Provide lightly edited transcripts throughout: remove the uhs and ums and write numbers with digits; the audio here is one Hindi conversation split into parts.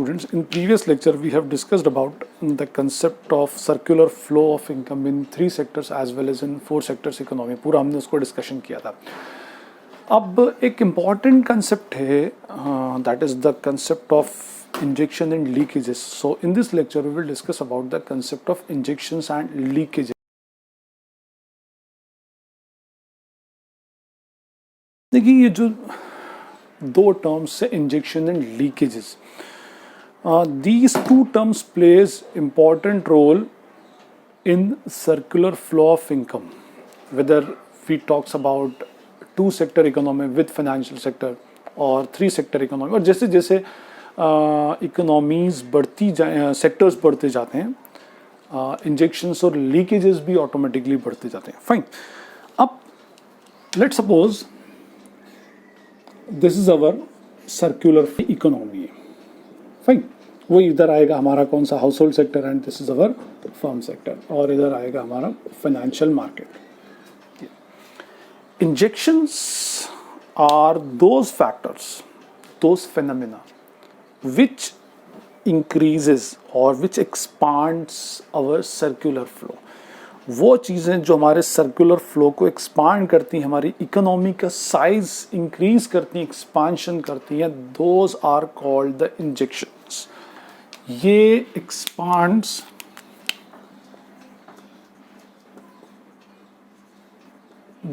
students, in previous lecture we have discussed about the concept of circular flow of income in 3 sectors as well as in 4 sectors economy. पूरा हमने उसको डिस्कशन किया था. अब एक इम्पॉर्टेंट कंसेप्ट है, that is the concept of injection and leakages. So in this lecture we will discuss about the concept of injections and leakages. देखिए ये जो दो टर्म्स है injection and leakages, these two terms plays important role in circular flow of income, whether we talks about 2 sector economy with financial sector और 3 sector economy. और जैसे जैसे इकोनॉमीज बढ़ती जाए, सेक्टर्स बढ़ते जाते हैं, इंजेक्शंस और लीकेजेस भी ऑटोमेटिकली बढ़ते जाते हैं. फाइन. अब let suppose this is our circular economy. Fine. वो इधर आएगा हमारा कौन सा house hold sector and this is our firm sector, और इधर आएगा हमारा financial market. Injections are those factors, those phenomena which increases or which expands our circular flow. वो चीज़ें जो हमारे सर्कुलर फ्लो को एक्सपांड करती हैं, हमारी इकोनॉमी का साइज इंक्रीज करती हैं, एक्सपांशन करती हैं, those are called the injections. ये expands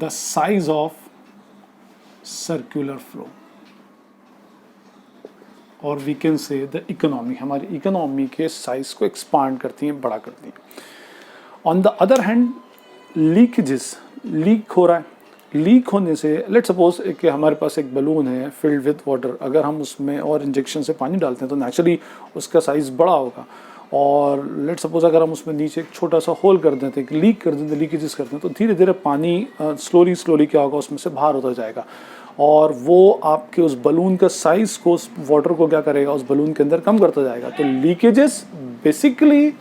the size of circular flow, और we can say the economy, हमारी इकोनॉमी के साइज को एक्सपांड करती हैं, बड़ा करती हैं. On the other hand leakages, leak हो रहा है. लीक होने से लेट सपोज कि हमारे पास एक बलून है फिल्ड विथ वाटर, अगर हम उसमें और इंजेक्शन से पानी डालते हैं तो नेचुरली उसका साइज बड़ा होगा. और लेट सपोज अगर हम उसमें नीचे एक छोटा सा होल कर देते हैं, लीक कर देते हैं, लीकेजेस करते हैं, तो धीरे धीरे पानी स्लोली क्या होगा, उसमें से बाहर होता जाएगा, और वो आपके उस बलून का साइज को, उस वाटर को क्या करेगा, उस बलून के अंदर कम करता जाएगा. तो leakages basically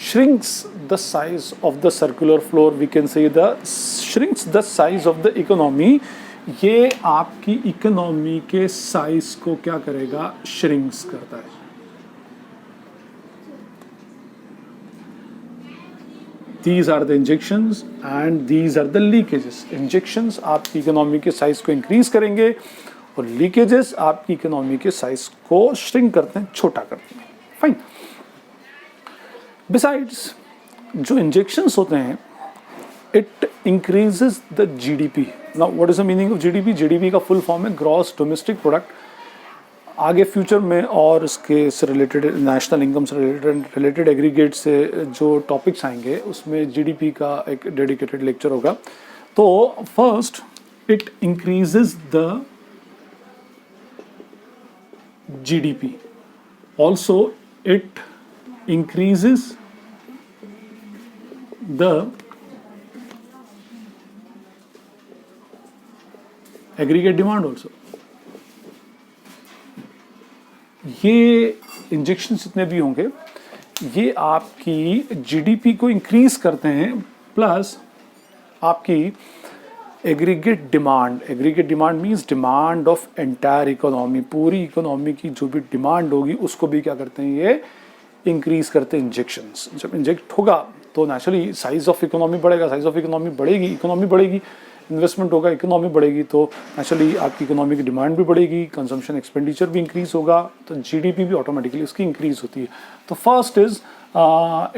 shrinks the size of the circular flow, we can say the shrinks the size of the economy. ये आपकी इकोनॉमी के साइज को क्या करेगा, श्रिंक्स करता है. These are the injections and these are the leakages. Injections आपकी इकोनॉमी के साइज को इंक्रीज करेंगे और लीकेजेस आपकी इकोनॉमी के साइज को श्रिंक करते हैं, छोटा करते हैं. फाइन. Besides, जो इंजेक्शंस होते हैं, it increases the GDP. Now what is the meaning of GDP? GDP का फुल फॉर्म है ग्रॉस डोमेस्टिक प्रोडक्ट. आगे फ्यूचर में और इसके से रिलेटेड, नेशनल इनकम से रिलेटेड एग्रीगेट से जो टॉपिक्स आएंगे उसमें जीडीपी का एक डेडिकेटेड लेक्चर होगा. तो first it increases the GDP. Also it increases the aggregate demand also. ये इंजेक्शंस जितने भी होंगे ये आपकी जीडीपी को इंक्रीज करते हैं, प्लस आपकी aggregate demand. Aggregate demand means demand of entire economy. पूरी इकोनॉमी की जो भी डिमांड होगी उसको भी क्या करते हैं, ये इंक्रीज करते हैं इंजेक्शंस. जब इंजेक्ट होगा तो नेचुरली साइज ऑफ इकोनॉमी बढ़ेगा, साइज ऑफ इकोनॉमी बढ़ेगी, इकोनॉमी बढ़ेगी, इन्वेस्टमेंट होगा, इकोनॉमी बढ़ेगी, तो नेचुरली आपकी इकोनॉमी की डिमांड भी बढ़ेगी, कंजम्पशन एक्सपेंडिचर भी इंक्रीज होगा, तो जीडीपी भी ऑटोमेटिकली उसकी इंक्रीज होती है. तो first is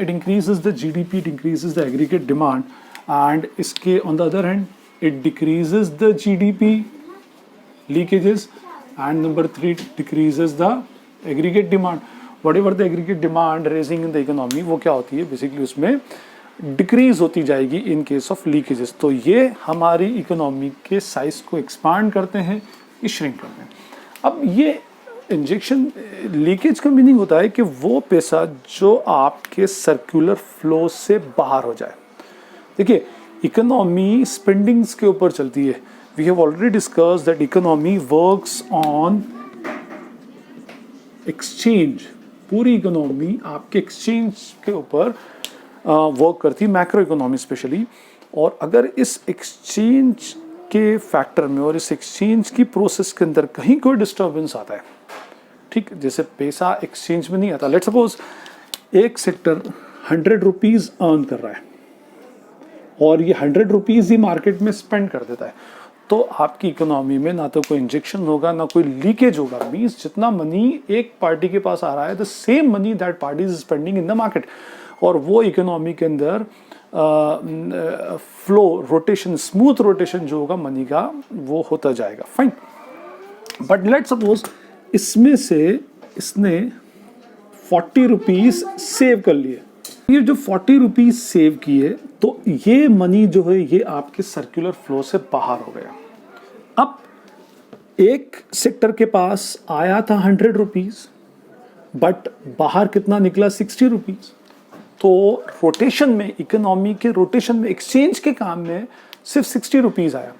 it increases the GDP, it increases the aggregate demand, and इसके on the other hand it decreases the GDP leakages, and number 3 decreases the aggregate demand. Whatever the aggregate demand raising in the economy, वो क्या होती है बेसिकली, उसमें डिक्रीज होती जाएगी इन केस ऑफ लीकेजेस. तो ये हमारी इकोनॉमी के साइज को एक्सपांड करते हैं, ये श्रिंक करते हैं. अब ये इंजेक्शन लीकेज का मीनिंग होता है कि वो पैसा जो आपके सर्कुलर फ्लो से बाहर हो जाए. देखिए इकोनॉमी स्पेंडिंग्स के ऊपर चलती है. We have already discussed that economy works on exchange. पूरी इकोनॉमी आपके एक्सचेंज के ऊपर वर्क करती है, मैक्रो इकोनॉमी स्पेशली. और अगर इस एक्सचेंज के फैक्टर में और इस एक्सचेंज की प्रोसेस के अंदर कहीं कोई डिस्टर्बेंस आता है, ठीक, जैसे पैसा एक्सचेंज में नहीं आता। लेट्स सपोज एक सेक्टर 100 रुपीज़ अर्न कर रहा है और ये 100 रुपीज़ ही मार्केट में स्पेंड कर देता है, तो आपकी इकोनॉमी में ना तो कोई इंजेक्शन होगा ना कोई लीकेज होगा। मीन्स जितना मनी एक पार्टी के पास आ रहा है, the same money that party is spending in the market, और वो इकोनॉमी के अंदर फ्लो रोटेशन, स्मूथ रोटेशन जो होगा मनी का वो होता जाएगा। फाइन, बट लेट सपोज इसमें से इसने 40 रुपीज़ सेव कर लिए। ये जो 40 रुपीज़ सेव किए, तो ये मनी जो है ये आपके सर्कुलर फ्लो से बाहर हो गया। अब एक सेक्टर के पास आया था 100 रुपीज़, बट बाहर कितना निकला 60 रुपीज़। तो रोटेशन में, इकोनॉमी के रोटेशन में, एक्सचेंज के काम में सिर्फ 60 रुपीज़ आया,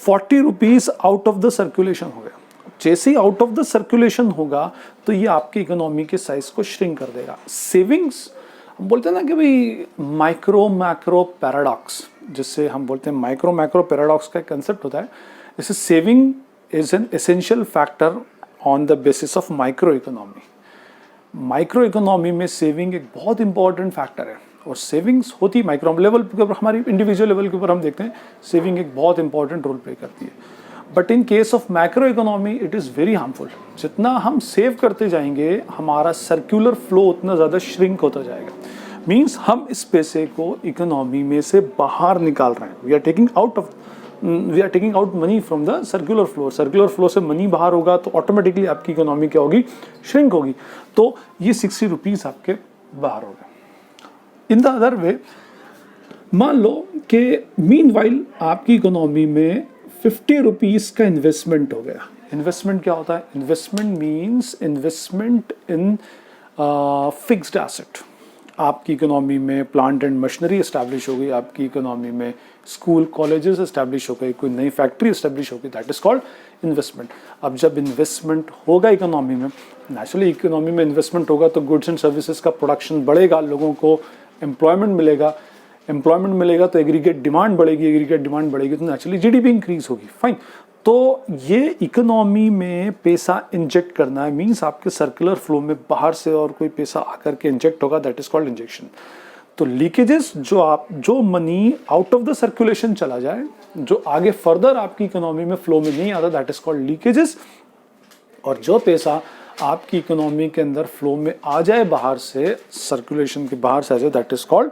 40 rupees out of the circulation हो गया। जैसे ही आउट ऑफ द सर्कुलेशन होगा तो ये आपकी इकोनॉमी के साइज को श्रिंक कर देगा। सेविंग्स, हम बोलते हैं ना कि भाई माइक्रो मैक्रो पैराडॉक्स, जिससे हम बोलते हैं माइक्रो मैक्रो पैराडॉक्स का कंसेप्ट होता है। जैसे saving is an essential factor on the basis of micro economy. Micro economy में सेविंग एक बहुत इंपॉर्टेंट फैक्टर है, और सेविंग्स होती है माइक्रो लेवल के ऊपर, हमारी इंडिविजुअल लेवल के ऊपर हम देखते हैं सेविंग एक बहुत इंपॉर्टेंट रोल प्ले करती है। But in case of macro economy it is very harmful. जितना हम सेव करते जाएंगे हमारा सर्कुलर फ्लो उतना ज़्यादा श्रिंक होता जाएगा। मीन्स हम इस पैसे को इकोनॉमी में से बाहर निकाल रहे हैं। We are taking out money from the circular flow. Circular flow से मनी बाहर होगा तो ऑटोमेटिकली आपकी इकोनॉमी क्या होगी, श्रिंक होगी। तो ये 60 रुपीज़ आपके बाहर हो गए। इन द अदर वे, मान लो कि मीनवाइल आपकी इकोनॉमी में 50 रुपीज़ का इन्वेस्टमेंट हो गया। इन्वेस्टमेंट क्या होता है? Investment means investment in fixed asset. आपकी इकोनॉमी में प्लांट एंड मशीनरी इस्टेब्लिश हो गई, आपकी इकोनॉमी में स्कूल कॉलेजेस इस्टेब्लिश हो गई, कोई नई फैक्ट्री इस्टेब्लिश हो गई, दैट इज कॉल्ड इन्वेस्टमेंट। अब जब इन्वेस्टमेंट होगा इकोनॉमी में, नेचुरली इकोनॉमी में इन्वेस्टमेंट होगा तो गुड्स एंड सर्विसेज का प्रोडक्शन बढ़ेगा, लोगों को एम्प्लॉयमेंट मिलेगा, एम्प्लॉयमेंट मिलेगा तो एग्रीगेट डिमांड बढ़ेगी, एग्रीगेट डिमांड बढ़ेगी तो नेचुरली जीडीपी इंक्रीज होगी। फाइन, तो ये इकोनॉमी में पैसा इंजेक्ट करना है, मींस आपके सर्कुलर फ्लो में बाहर से और कोई पैसा आकर के इंजेक्ट होगा, दैट इज कॉल्ड इंजेक्शन। तो लीकेजेस, जो money out of the circulation चला जाए, जो आगे फर्दर आपकी इकोनॉमी में फ्लो में नहीं आता, दैट इज कॉल्ड लीकेजेस। और जो पैसा आपकी इकोनॉमी के अंदर फ्लो में आ जाए बाहर से, सर्कुलेशन के बाहर से आ जाए, दैट इज कॉल्ड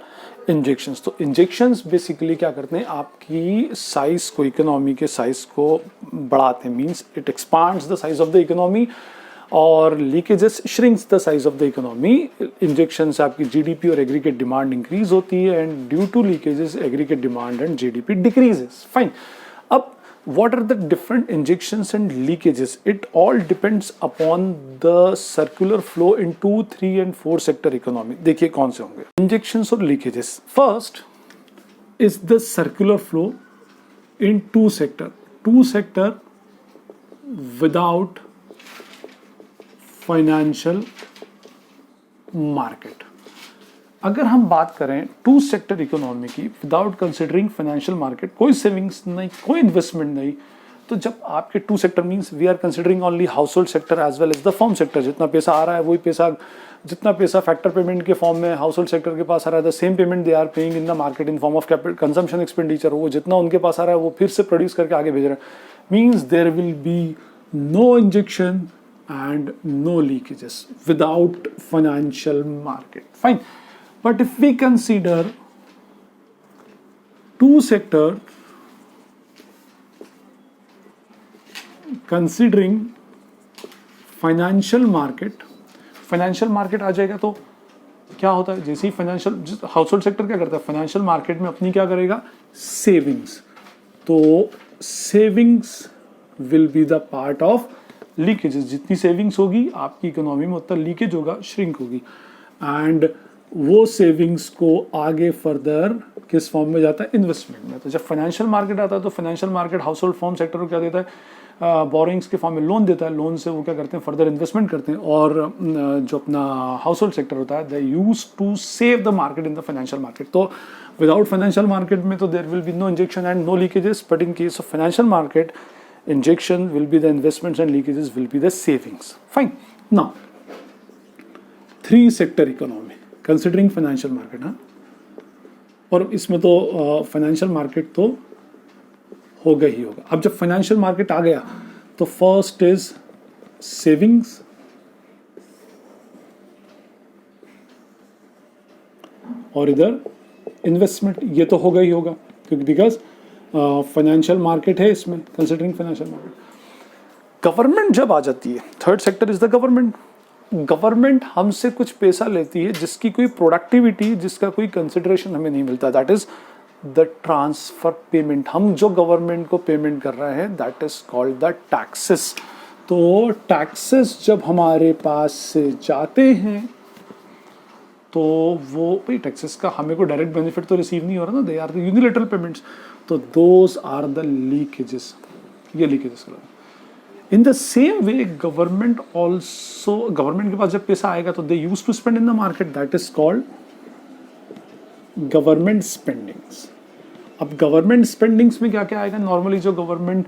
इंजेक्शंस। तो इंजेक्शंस बेसिकली क्या करते हैं, आपकी साइज को, इकोनॉमी के साइज को बढ़ाते हैं, means it expands the size of the economy, और leakages shrinks the size of the economy. Injection से आपकी जीडीपी और एग्रीगेट डिमांड इंक्रीज होती है, and due to leakages aggregate demand and GDP decreases. Fine, अब what are the different injections and leakages? It all depends upon the circular flow in 2, 3 and 4 sector economy. देखिए कौन से होंगे injections और leakages. First is the circular flow in 2 sector. 2 sector without financial market. अगर हम बात करें 2 सेक्टर इकोनॉमी की, विदाउट कंसिडरिंग फाइनेंशियल मार्केट, कोई सेविंग्स नहीं, कोई इन्वेस्टमेंट नहीं, तो जब आपके 2 sector means we are considering only household sector as well as the firm sector. जितना पैसा आ रहा है वही पैसा, जितना पैसा फैक्टर पेमेंट के फॉर्म में हाउस होल्ड सेक्टर के पास आ रहा है, the same payment they are paying in the market in form of capital consumption expenditure. वो जितना उनके पास आ रहा है वो फिर से प्रोड्यूस करके आगे भेज रहे हैं। Means there will be no injection and no leakages without financial market. Fine, but if we consider 2 sector considering financial market आ जाएगा तो क्या होता है, जैसे ही फाइनेंशियल हाउस होल्ड सेक्टर क्या करता है, फाइनेंशियल मार्केट में अपनी क्या करेगा, सेविंग्स। तो savings will be the part of leakages. जितनी सेविंग्स होगी आपकी इकोनॉमी में उतना लीकेज होगा, श्रिंक होगी, एंड वो सेविंग्स को आगे फर्दर किस फॉर्म में जाता है, इन्वेस्टमेंट में। तो जब फाइनेंशियल मार्केट आता है तो financial market house hold form sector को क्या देता है, बोरिंग्स के फॉर्म में लोन देता है, लोन से वो क्या करते हैं, फर्दर इन्वेस्टमेंट करते हैं। और जो अपना हाउस होल्ड सेक्टर होता है, they use to save the market in the financial market. तो विदाउट फाइनेंशियल मार्केट में तो there will be no injection and no leakages, but in case of financial market, injection will be the investments and leakages will be the savings. Fine, now 3 sector economy considering financial market, हाँ, और इसमें तो फाइनेंशियल मार्केट तो होगा ही होगा। अब जब फाइनेंशियल मार्केट आ गया तो फर्स्ट इज सेविंग्स, और इधर इन्वेस्टमेंट, ये तो होगा ही होगा क्योंकि बिकॉज फाइनेंशियल मार्केट है इसमें, कंसिडरिंग फाइनेंशियल मार्केट। गवर्नमेंट जब आ जाती है, third sector is the government. Government हमसे कुछ पैसा लेती है जिसकी कोई प्रोडक्टिविटी, जिसका कोई कंसिडरेशन हमें नहीं मिलता, that is the transfer payment. हम जो गवर्नमेंट को पेमेंट कर रहे हैं that is called the taxes. तो टैक्सेस जब हमारे पास से जाते हैं तो वो भाई टैक्सेस का हमें को डायरेक्ट बेनिफिट तो रिसीव नहीं हो रहा ना, they are the unilateral payments, तो दोज आर द लीकेजेस, ये leakages. In the same way government also, government के पास जब पैसा आएगा तो they use to spend in the market, that is called government spendings. अब गवर्नमेंट स्पेंडिंग्स में क्या क्या आएगा, नॉर्मली जो गवर्नमेंट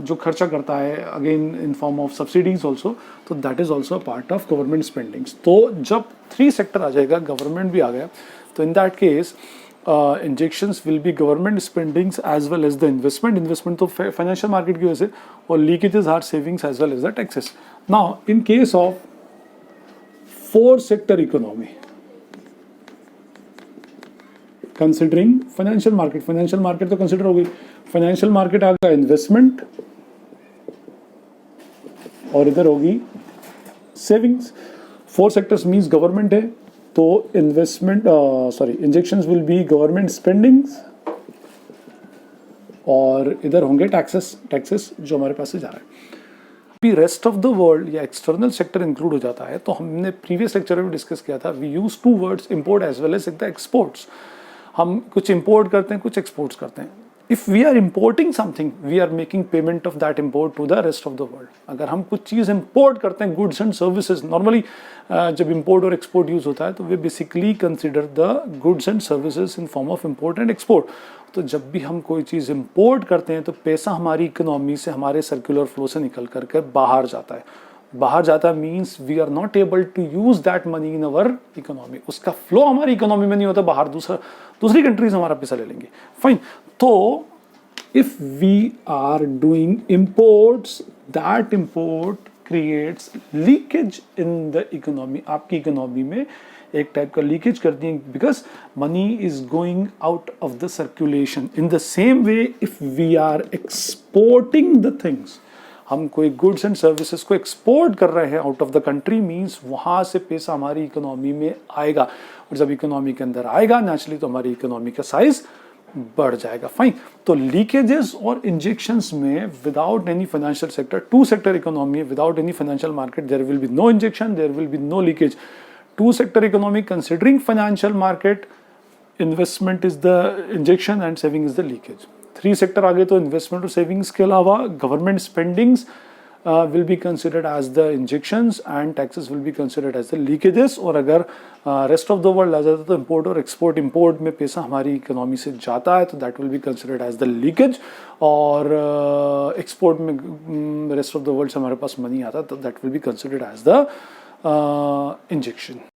जो खर्चा करता है again in form of subsidies also, तो that is also part of government spendings. तो जब 3 सेक्टर आ जाएगा, गवर्नमेंट भी आ गया, तो in that case injections will be government spendings as well as the investment. Investment तो फाइनेंशियल मार्केट की वजह से, और leakages are savings as well as the taxes. Now in case of 4 sector economy considering financial market, financial market तो कंसिडर हो गई, फाइनेंशियल मार्केट आ गया इन्वेस्टमेंट, और इधर होगी सेविंग्स। 4 सेक्टर्स मींस गवर्नमेंट है, तो investment injections will be government spendings, और इधर होंगे टैक्सेस जो हमारे पास से जा रहा है। अभी रेस्ट ऑफ द वर्ल्ड या एक्सटर्नल सेक्टर इंक्लूड हो जाता है, तो हमने प्रीवियस लेक्चर में डिस्कस किया था, we use 2 words, import as well as the exports. हम कुछ इंपोर्ट करते हैं, कुछ एक्सपोर्ट्स करते हैं। If we are importing something, we are making payment of that import to the rest of the world. अगर हम कुछ चीज़ इंपोर्ट करते हैं, गुड्स एंड सर्विसेज, नॉर्मली जब इंपोर्ट और एक्सपोर्ट यूज होता है तो we basically consider the goods and services in form of import and export. तो जब भी हम कोई चीज़ इंपोर्ट करते हैं तो पैसा हमारी इकोनॉमी से, हमारे सर्कुलर फ्लो से निकल करके बाहर जाता है। बाहर जाता means we are not able to use that money in our economy. उसका फ्लो हमारी इकोनॉमी में नहीं होता, बाहर दूसरी कंट्रीज हमारा पैसा ले लेंगे, फाइन। तो if we are doing imports, that import creates leakage in the economy. आपकी इकोनॉमी में एक टाइप का लीकेज करती है, because money is going out of the circulation. In the same way if we are exporting the things, हम कोई गुड्स एंड सर्विसेज को एक्सपोर्ट कर रहे हैं out of the country, means वहां से पैसा हमारी इकोनॉमी में आएगा, और जब इकोनॉमी के अंदर आएगा नेचुरली तो हमारी इकोनॉमी का साइज बढ़ जाएगा, फाइन। तो लीकेजेस और इंजेक्शंस में without any financial sector, 2 sector economy without any financial market, there will be no injection, there will be no leakage. 2 sector economy considering financial market, investment is the injection and saving is the leakage. 3 sector आ गए तो इन्वेस्टमेंट और सेविंग्स के अलावा government spendings will be considered as the injections and taxes will be considered as the leakages। और अगर rest of the world आ जाता है तो import और export, import में पैसा हमारी इकोनॉमी से जाता है तो that will be considered as the leakage, और export में rest of the world से हमारे पास मनी आता है तो that will be considered as the injection।